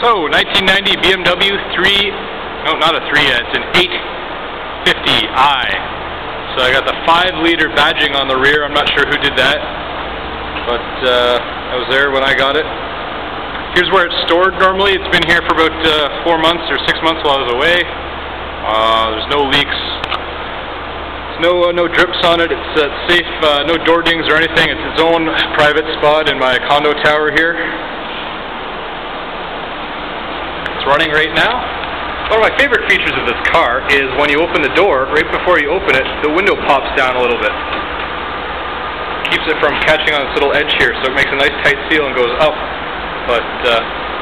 So, 1990 BMW 3, no, not a 3 yet, it's an 850i. So I got the 5-liter badging on the rear. I'm not sure who did that, but I was there when I got it. Here's where it's stored normally. It's been here for about 4 months or 6 months while I was away. There's no leaks, no drips on it. It's safe, no door dings or anything. It's its own private spot in my condo tower here. Running right now. One of my favorite features of this car is when you open the door, right before you open it, the window pops down a little bit. Keeps it from catching on this little edge here, so it makes a nice tight seal and goes up, but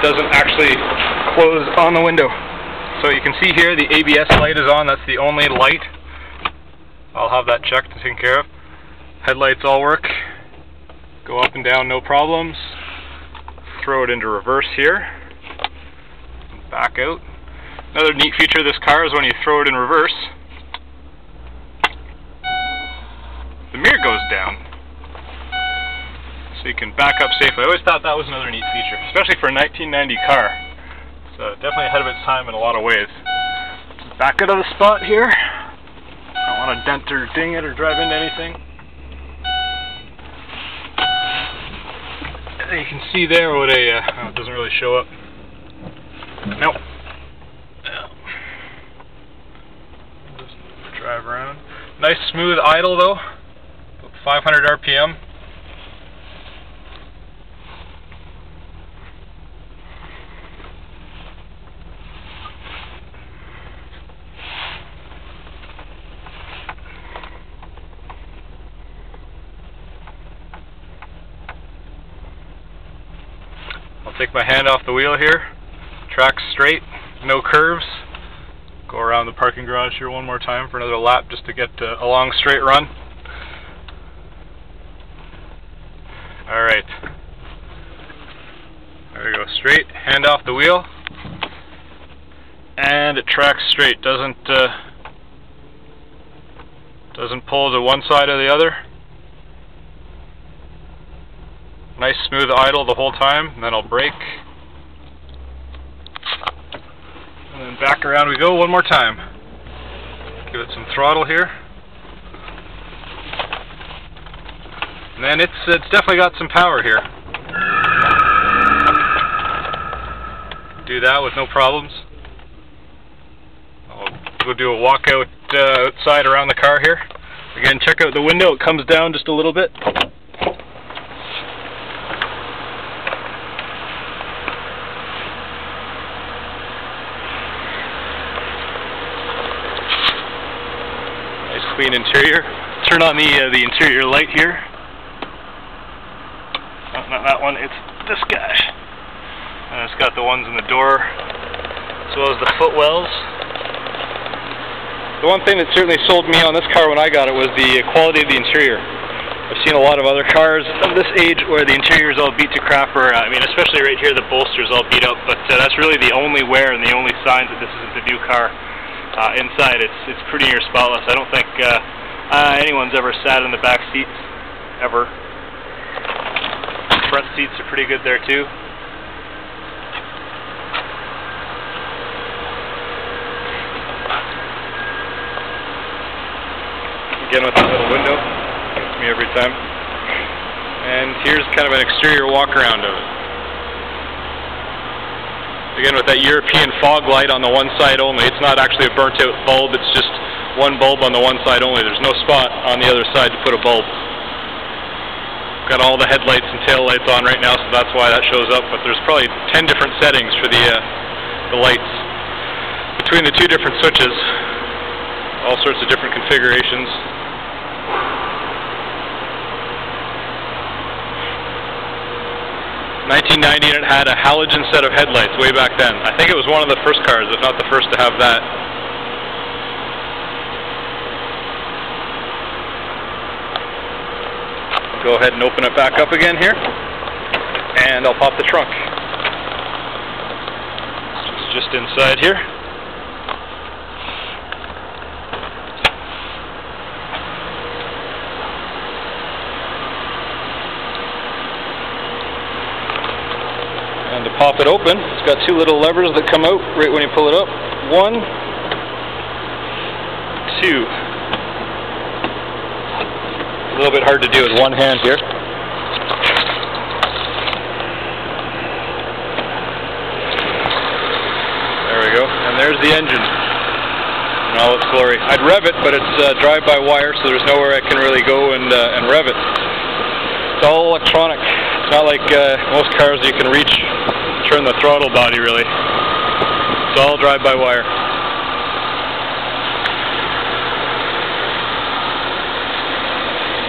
doesn't actually close on the window. So you can see here the ABS light is on. That's the only light. I'll have that checked and taken care of. Headlights all work. Go up and down, no problems. Throw it into reverse here. Back out. Another neat feature of this car is when you throw it in reverse, the mirror goes down, so you can back up safely. I always thought that was another neat feature, especially for a 1990 car. So definitely ahead of its time in a lot of ways. Back out of the spot here. Don't want to dent or ding it or drive into anything. You can see there what oh, it doesn't really show up. Nope. Just drive around. Nice smooth idle though. 500 RPM. I'll take my hand off the wheel here. Track straight, no curves. Go around the parking garage here one more time for another lap just to get a long straight run. Alright. There we go, straight, hand off the wheel. And it tracks straight, doesn't pull to one side or the other. Nice smooth idle the whole time, and then I'll brake. And then back around we go one more time. Give it some throttle here. And then it's definitely got some power here. Do that with no problems. I'll go do a walk out outside around the car here. Again, check out the window. It comes down just a little bit. Clean interior. Turn on the interior light here. Oh, not that one, it's this guy. And it's got the ones in the door, as well as the footwells. The one thing that certainly sold me on this car when I got it was the quality of the interior. I've seen a lot of other cars of this age where the interior is all beat to crap, or I mean, especially right here, the bolster's all beat up. But that's really the only wear and the only signs that this isn't the new car. Inside, it's pretty near spotless. I don't think anyone's ever sat in the back seats, ever. Front seats are pretty good there too. Again with that little window, gets me every time. And here's kind of an exterior walk around of it. Again with that European fog light on the one side only. It's not actually a burnt out bulb, it's just one bulb on the one side only. There's no spot on the other side to put a bulb. Got all the headlights and tail lights on right now, so that's why that shows up, but there's probably 10 different settings for the lights. Between the two different switches, all sorts of different configurations. 1990, and it had a halogen set of headlights way back then. I think it was one of the first cars, if not the first to have that. Go ahead and open it back up again here, and I'll pop the trunk. It's just inside here. And the pop it open. It's got two little levers that come out right when you pull it up. 1, 2. A little bit hard to do with one hand here. There we go. And there's the engine in all its glory. I'd rev it, but it's drive-by-wire, so there's nowhere I can really go and rev it. It's all electronic. It's not like most cars you can reach, turn the throttle body really. It's all drive-by-wire.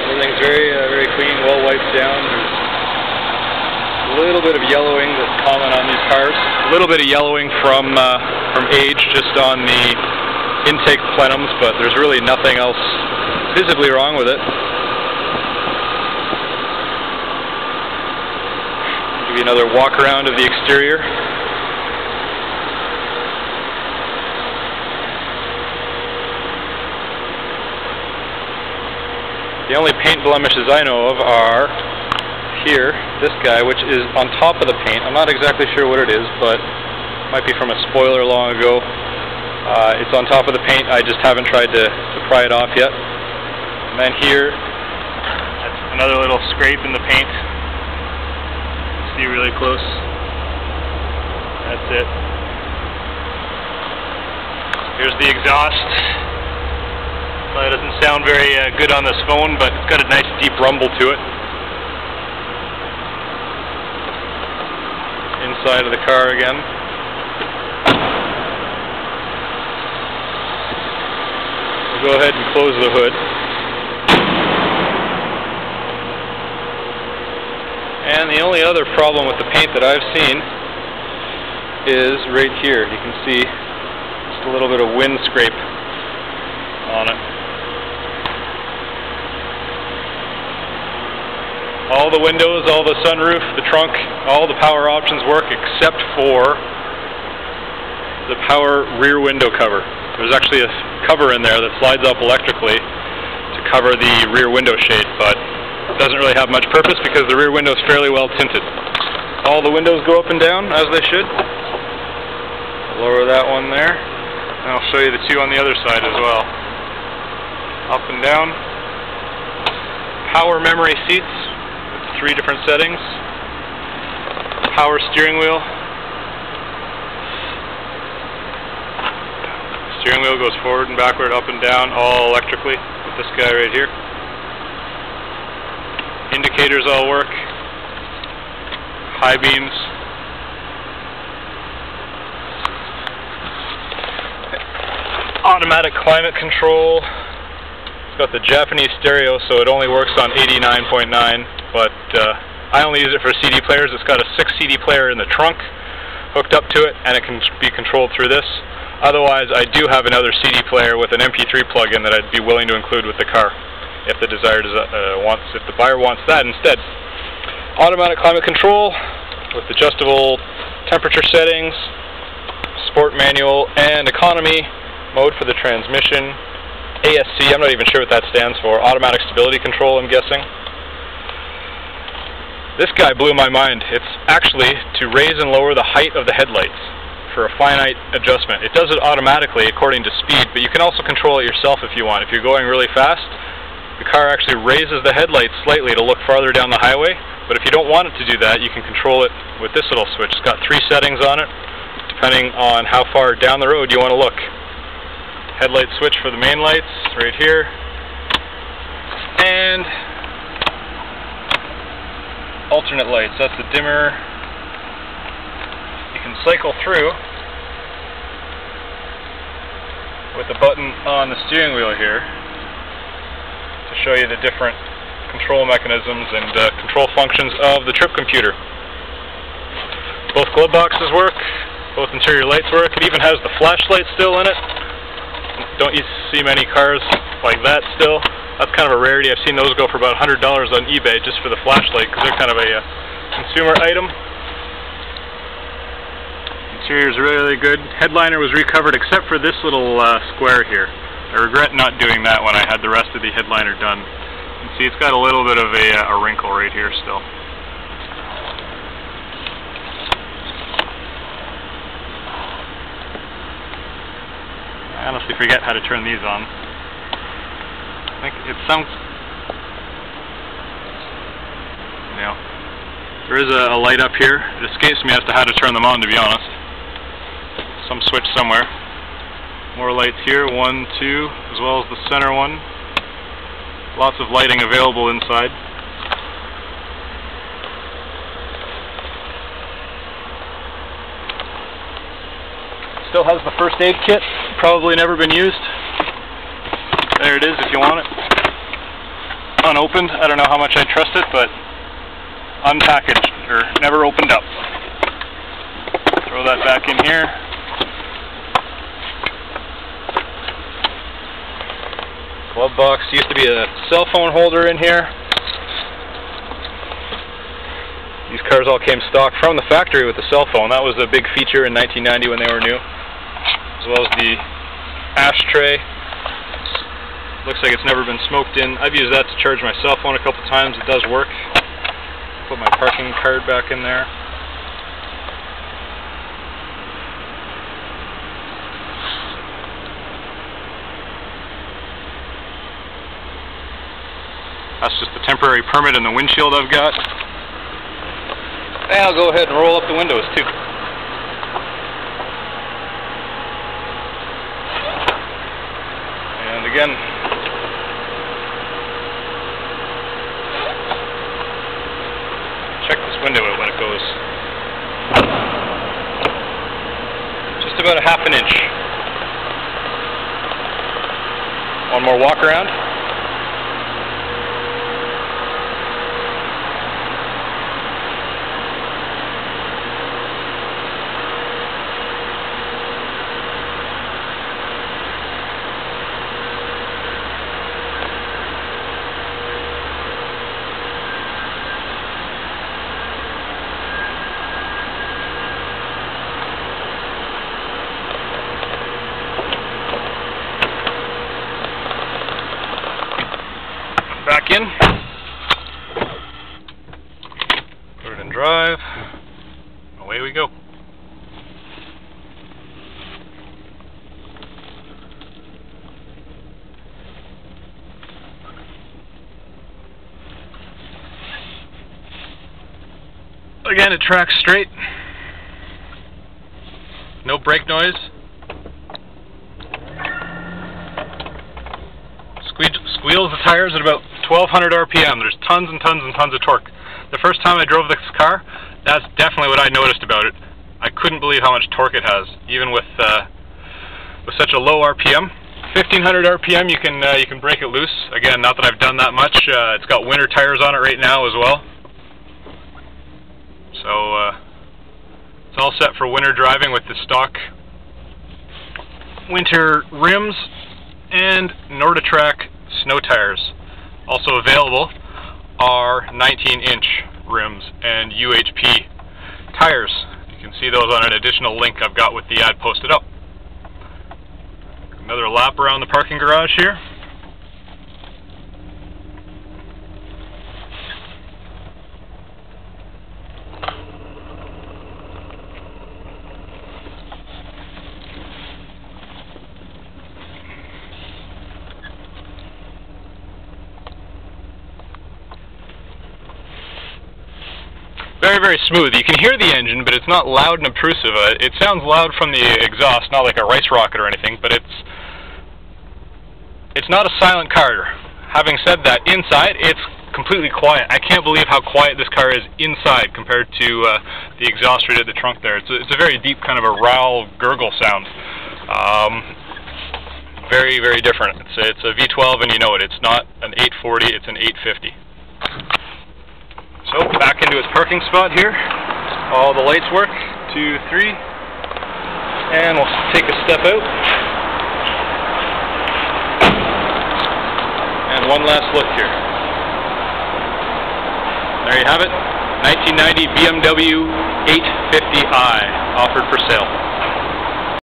Everything's very clean, well wiped down. There's a little bit of yellowing that's common on these cars. A little bit of yellowing from age just on the intake plenums, but there's really nothing else visibly wrong with it. Give you another walk around of the exterior. The only paint blemishes I know of are here, this guy, which is on top of the paint. I'm not exactly sure what it is, but it might be from a spoiler long ago. It's on top of the paint. I just haven't tried to pry it off yet. And then here, that's another little scrape in the paint. See really close. That's it. Here's the exhaust. It doesn't sound very good on this phone, but it's got a nice deep rumble to it. Inside of the car again. We'll go ahead and close the hood. And the only other problem with the paint that I've seen is right here. You can see just a little bit of wind scrape on it. All the windows, all the sunroof, the trunk, all the power options work except for the power rear window cover. There's actually a cover in there that slides up electrically to cover the rear window shade, but it doesn't really have much purpose because the rear window is fairly well tinted. All the windows go up and down as they should. Lower that one there, and I'll show you the two on the other side as well. Up and down. Power memory seats. 3 different settings. Power steering wheel. Steering wheel goes forward and backward, up and down, all electrically with this guy right here. Indicators all work. High beams. Automatic climate control. It's got the Japanese stereo, so it only works on 89.9, but I only use it for CD players. It's got a 6 CD player in the trunk hooked up to it, and it can be controlled through this. Otherwise, I do have another CD player with an MP3 plug-in that I'd be willing to include with the car if the if the buyer wants that instead. Automatic climate control with adjustable temperature settings, sport manual, and economy mode for the transmission. ASC, I'm not even sure what that stands for. Automatic stability control, I'm guessing. This guy blew my mind. It's actually to raise and lower the height of the headlights for a finite adjustment. It does it automatically according to speed, but you can also control it yourself if you want. If you're going really fast, the car actually raises the headlights slightly to look farther down the highway, but if you don't want it to do that, you can control it with this little switch. It's got 3 settings on it, depending on how far down the road you want to look. Headlight switch for the main lights, right here. And alternate lights, that's the dimmer. You can cycle through with the button on the steering wheel here to show you the different control mechanisms and control functions of the trip computer. Both glove boxes work, both interior lights work. It even has the flashlight still in it. Don't you see many cars like that still? That's kind of a rarity. I've seen those go for about $100 on eBay just for the flashlight because they're kind of a consumer item. Interior is really good. Headliner was recovered except for this little square here. I regret not doing that when I had the rest of the headliner done. You can see it's got a little bit of a wrinkle right here still. I honestly forget how to turn these on. I think it sounds... Yeah. There is a light up here. It escapes me as to how to turn them on, to be honest. Some switch somewhere. More lights here, 1, 2, as well as the center one. Lots of lighting available inside. Still has the first aid kit, probably never been used. There it is if you want it. Unopened, I don't know how much I trust it, but unpackaged, or never opened up. Throw that back in here. Glove box, used to be a cell phone holder in here. These cars all came stock from the factory with the cell phone. That was a big feature in 1990 when they were new. As well as the ashtray. Looks like it's never been smoked in. I've used that to charge my cell phone a couple times. It does work. Put my parking card back in there. That's just the temporary permit in the windshield I've got. And I'll go ahead and roll up the windows too. And again, check this window out when it goes. Just about a half an inch. One more walk around. Back in, put it in drive, away we go. Again, it tracks straight, no brake noise. Squeals the tires at about 1200 RPM. There's tons and tons and tons of torque. The first time I drove this car, that's definitely what I noticed about it. I couldn't believe how much torque it has, even with such a low RPM. 1500 RPM, you can break it loose. Again, not that I've done that much. It's got winter tires on it right now as well, so it's all set for winter driving with the stock winter rims and Norditrack snow tires. Also available are 19-inch rims and UHP tires. You can see those on an additional link I've got with the ad posted up. Another lap around the parking garage here. Very, very smooth. You can hear the engine, but it's not loud and obtrusive. It sounds loud from the exhaust, not like a rice rocket or anything, but it's not a silent car. Having said that, inside, it's completely quiet. I can't believe how quiet this car is inside compared to the exhaust right at the trunk there. It's a very deep kind of a growl, gurgle sound. Very, very different. It's a V12 and you know it. It's not an 840, it's an 850. So, back into its parking spot here. All the lights work. 2, 3. And we'll take a step out. And one last look here. There you have it. 1990 BMW 850i offered for sale.